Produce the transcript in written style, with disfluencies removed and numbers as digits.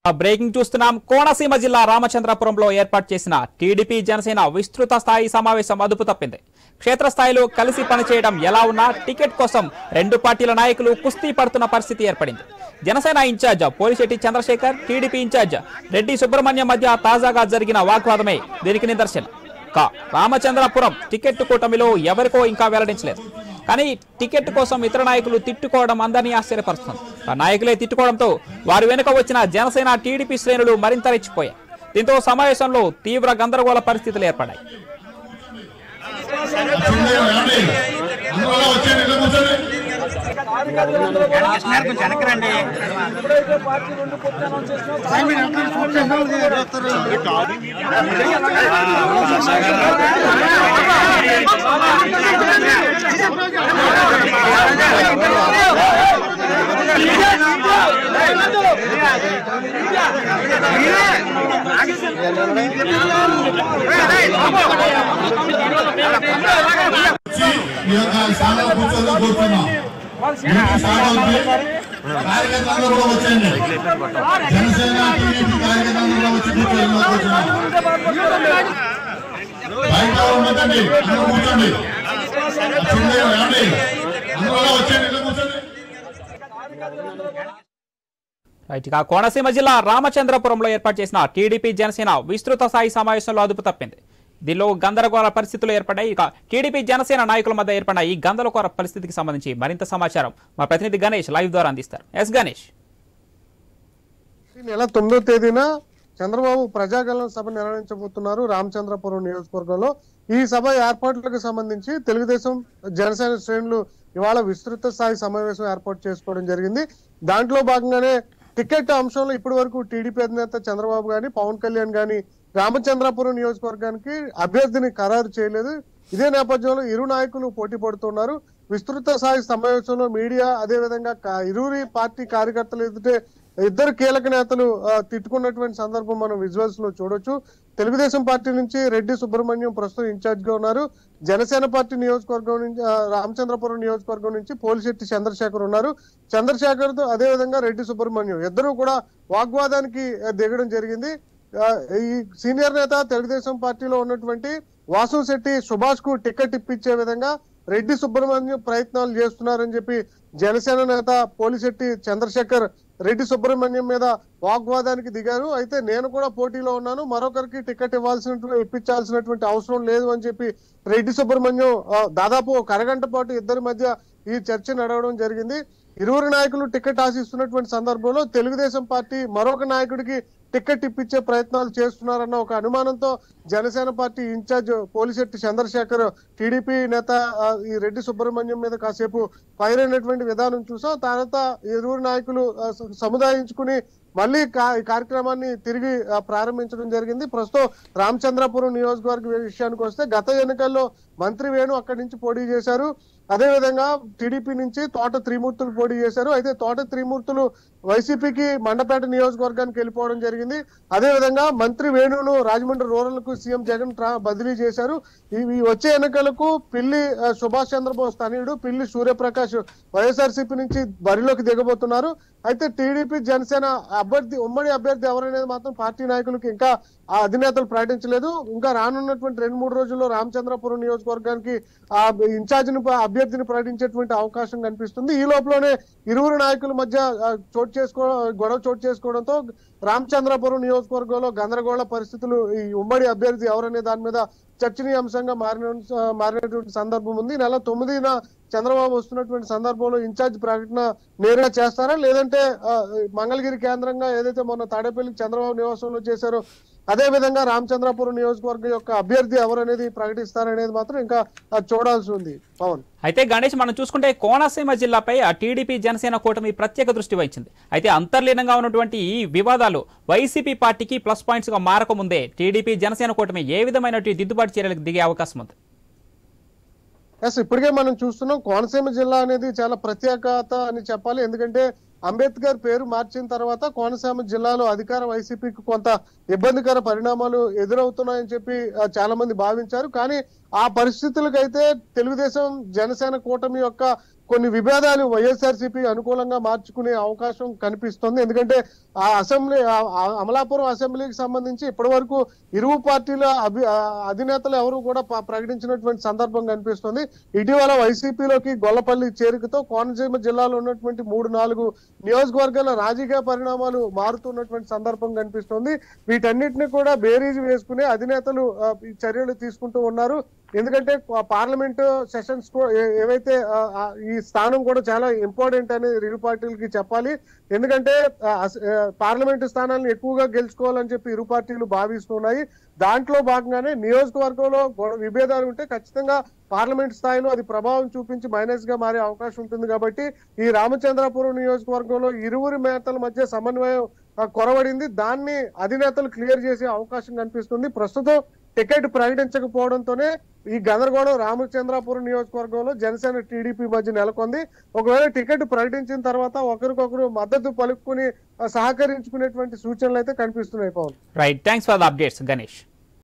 Breaking చూస్తున్నాం. కోనసీమ జిల్లా రామచంద్రపురంలో ఏర్పాటు చేసిన టీడీపీ జనసేన విస్తృత స్థాయి సమావేశం అదుపు తప్పింది. క్షేత్రస్థాయిలో కలిసి పనిచేయడం ఎలా ఉన్నా టికెట్ కోసం రెండు పార్టీల నాయకులు కుస్తీ పడుతున్న పరిస్థితి ఏర్పడింది. Janasena incharge Polisetti Chandrasekhar, TDP incharge Reddy Subrahmanyam మధ్య తాజాగా జరిగిన వాగ్వాదమే దీనికి నిదర్శనం. రామచంద్రపురం టికెట్ కూటమిలో ఎవరికో ఇంకా వెల్లడించలేదు. కానీ టికెట్ కోసం ఇతర నాయకులు తిట్టుకోవడం అందరినీ ఆశ్చర్యపరుస్తుంది. ఆ నాయకులే తిట్టుకోవడంతో వారి వెనుక వచ్చిన జనసేన టీడీపీ శ్రేణులు మరింత రెచ్చిపోయాయి. దీంతో సమావేశంలో తీవ్ర గందరగోళ పరిస్థితులు ఏర్పడ్డాయి. కోనసీమ జిల్లా రామచంద్రపురంలో ఏర్పాటు చేసిన టీడీపీ జనసేన విస్తృత స్థాయి సమావేశంలో అదుపు తప్పింది. దీనిలో గందరగోళ పరిస్థితులు ఏర్పడ్డాయి. ఇక టీడీపీ జనసేన నాయకుల మధ్య ఏర్పడిన ఈ గందరగోళ పరిస్థితికి సంబంధించి మరింత సమాచారం మా ప్రతినిధి గణేష్ లైవ్ ద్వారా అందిస్తారు. ఎస్ గణేష్. ఈ నెల 9వ తేదీన చంద్రబాబు ప్రజాగళం సభ నిర్వహించబోతున్నారు రామచంద్రపురం నియోజకవర్గంలో. ఈ సభ ఏర్పాట్లకు సంబంధించి తెలుగుదేశం జనసేన శ్రేణులు ఇవాళ విస్తృత స్థాయి సమావేశం ఏర్పాటు చేసుకోవడం జరిగింది. దాంట్లో భాగంగానే టికెట్ అంశంలో ఇప్పటి వరకు టీడీపీ అధినేత చంద్రబాబు గాని పవన్ కళ్యాణ్ గాని రామచంద్రపురం నియోజకవర్గానికి అభ్యర్థిని ఖరారు చేయలేదు. ఇదే నేపథ్యంలో ఇరు నాయకులు పోటీ పడుతున్నారు. విస్తృత స్థాయి సమావేశంలో మీడియా అదేవిధంగా ఇరువురి పార్టీ కార్యకర్తలు ఎదుటే ఇద్దరు కీలక నేతలు తిట్టుకున్నటువంటి సందర్భం మనం విజువల్స్ లో చూడొచ్చు. తెలుగుదేశం పార్టీ నుంచి రెడ్డి సుబ్రహ్మణ్యం ప్రస్తుతం ఇన్ఛార్జ్ గా ఉన్నారు. జనసేన పార్టీ నియోజకవర్గం నుంచి రామచంద్రపురం నియోజకవర్గం నుంచి పోలిశెట్టి చంద్రశేఖర్ ఉన్నారు. చంద్రశేఖర్ తో అదే విధంగా రెడ్డి సుబ్రహ్మణ్యం ఇద్దరు కూడా వాగ్వాదానికి దిగడం జరిగింది. ఈ సీనియర్ నేత తెలుగుదేశం పార్టీలో ఉన్నటువంటి వాసంశెట్టి సుభాష్ కు టికెట్ ఇప్పించే విధంగా రెడ్డి సుబ్రహ్మణ్యం ప్రయత్నాలు చేస్తున్నారని చెప్పి జనసేన నేత పోలిశెట్టి చంద్రశేఖర్ రెడ్డి సుబ్రహ్మణ్యం మీద వాగ్వాదానికి దిగారు. అయితే నేను కూడా పోటీలో ఉన్నాను, మరొకరికి టికెట్ ఇప్పించాల్సినటువంటి అవసరం లేదు అని చెప్పి రెడ్డి సుబ్రహ్మణ్యం దాదాపు ఒక అరగంట పాటు ఇద్దరి మధ్య ఈ చర్చ నడవడం జరిగింది. ఇరువురు నాయకులు టికెట్ ఆశిస్తున్నటువంటి సందర్భంలో తెలుగుదేశం పార్టీ మరొక నాయకుడికి టికెట్ ఇప్పించే ప్రయత్నాలు చేస్తున్నారన్న ఒక అనుమానంతో Janasena party incharge Polisetti Chandrasekhar TDP నేత ఈ రెడ్డి సుబ్రహ్మణ్యం మీద కాసేపు ఫైర్ అయినటువంటి విధానం చూసాం. తర్వాత ఇరువురు నాయకులు సముదాయించుకుని మళ్ళీ కార్యక్రమాన్ని తిరిగి ప్రారంభించడం జరిగింది. ప్రస్తుతం రామచంద్రపురం నియోజకవర్గ విషయానికి వస్తే గత ఎన్నికల్లో మంత్రి వేణు అక్కడి నుంచి పోటీ చేశారు. అదేవిధంగా టీడీపీ నుంచి తోట త్రిమూర్తులు పోటీ చేశారు. అయితే తోట త్రిమూర్తులు వైసీపీకి మండపేట నియోజకవర్గానికి వెళ్ళిపోవడం జరిగింది. అదేవిధంగా మంత్రి వేణును రాజమండ్రి రూరల్ కు సీఎం జగన్ బదిలీ చేశారు. ఈ వచ్చే ఎన్నికలకు పిల్లి సుభాష్ చంద్రబోస్ తనయుడు పిల్లి సూర్యప్రకాష్ వైఎస్ఆర్సీపీ నుంచి బరిలోకి దిగబోతున్నారు. అయితే టీడీపీ జనసేన ఉమ్మడి అభ్యర్థి ఎవరనేది మాత్రం పార్టీ నాయకులకు ఇంకా ఆ అధినేతలు ప్రకటించలేదు. ఇంకా రానున్నటువంటి 2-3 రోజుల్లో రామచంద్రపురం నియోజకవర్గానికి ఆ ఇన్ఛార్జిని అభ్యర్థిని ప్రకటించేటువంటి అవకాశం కనిపిస్తుంది. ఈ లోపలనే ఇరువురు నాయకుల మధ్య గొడవ చోటు చేసుకోవడంతో రామచంద్రపురం నియోజకవర్గంలో గందరగోళ పరిస్థితులు ఈ ఉమ్మడి అభ్యర్థి ఎవరనే దాని మీద చర్చనీయాంశంగా మారినటువంటి సందర్భం ఉంది. నెల 9న చంద్రబాబు వస్తున్నటువంటి సందర్భంలో ఇన్ఛార్జ్ ప్రకటన నేరుగా చేస్తారా, లేదంటే మంగళగిరి కేంద్రంగా ఏదైతే మొన్న తాడేపల్లికి చంద్రబాబు నివాసంలో చేశారో అదే విధంగా రామచంద్రపురం నియోజకవర్గం యొక్క అభ్యర్థి ఎవరనేది ప్రకటిస్తారనేది మాత్రం ఇంకా చూడాల్సి ఉంది. పవన్. అయితే గణేష్, మనం చూసుకుంటే కోనసీమ జిల్లాపై ఆ టీడీపీ జనసేన కూటమి ప్రత్యేక దృష్టి వహించింది. అయితే అంతర్లీనంగా ఉన్నటువంటి ఈ వివాదాలు వైసీపీ పార్టీకి ప్లస్ పాయింట్స్ గా మారకముందే టీడీపీ జనసేన కూటమి ఏ విధమైన దిద్దుబాటు చర్యలకు దిగే అవకాశం ఉంది? ఇప్పటికే మనం చూస్తున్నాం కోనసీమ జిల్లా అనేది చాలా ప్రత్యేకత అని చెప్పాలి. ఎందుకంటే అంబేద్కర్ పేరు మార్చిన తర్వాత కోనసీమ జిల్లాలో అధికార వైసీపీకి కొంత ఇబ్బందికర పరిణామాలు ఎదురవుతున్నాయని చెప్పి చాలా మంది భావించారు. కానీ ఆ పరిస్థితులకైతే తెలుగుదేశం జనసేన కూటమి యొక్క కొన్ని విభేదాలు వైఎస్ఆర్సీపీ అనుకూలంగా మార్చుకునే అవకాశం కనిపిస్తుంది. ఎందుకంటే ఆ అసెంబ్లీ అమలాపురం అసెంబ్లీకి సంబంధించి ఇప్పటి వరకు ఇరు పార్టీల అధినేతలు ఎవరు కూడా ప్రకటించినటువంటి సందర్భం కనిపిస్తుంది. ఇటీవల వైసీపీలోకి గొల్లపల్లి చేరికతో కోనసీమ జిల్లాలో ఉన్నటువంటి 3-4 నియోజకవర్గాల రాజకీయ పరిణామాలు మారుతున్నటువంటి సందర్భం కనిపిస్తుంది. వీటన్నిటిని కూడా బేరీజు వేసుకునే అధినేతలు ఈ చర్యలు తీసుకుంటూ ఉన్నారు. ఎందుకంటే పార్లమెంట్ సెషన్స్ ఏవైతే ఈ స్థానం కూడా చాలా ఇంపార్టెంట్ అని ఇరు పార్టీలకి చెప్పాలి. ఎందుకంటే పార్లమెంటు స్థానాలను ఎక్కువగా గెలుచుకోవాలని చెప్పి ఇరు పార్టీలు భావిస్తున్నాయి. దాంట్లో భాగంగానే నియోజకవర్గంలో విభేదాలు ఉంటే ఖచ్చితంగా పార్లమెంట్ స్థాయిలో అది ప్రభావం చూపించి మైనస్ గా మారే అవకాశం ఉంటుంది. కాబట్టి ఈ రామచంద్రాపురం నియోజకవర్గంలో ఇరువురి నేతల మధ్య సమన్వయం కొరవడింది. దాన్ని అధినేతలు క్లియర్ చేసే అవకాశం కనిపిస్తుంది. ప్రస్తుతం టికెట్ ప్రకటించకపోవడంతోనే ఈ గందరగోళం రామచంద్రాపురం నియోజకవర్గంలో జనసేన టీడీపీ మధ్య నెలకొంది. ఒకవేళ టికెట్ ప్రకటించిన తర్వాత ఒకరికొకరు మద్దతు పలుకుని సహకరించుకునేటువంటి సూచనలు అయితే కనిపిస్తున్నాయి. Pawan, right, thanks for the updates Ganesh.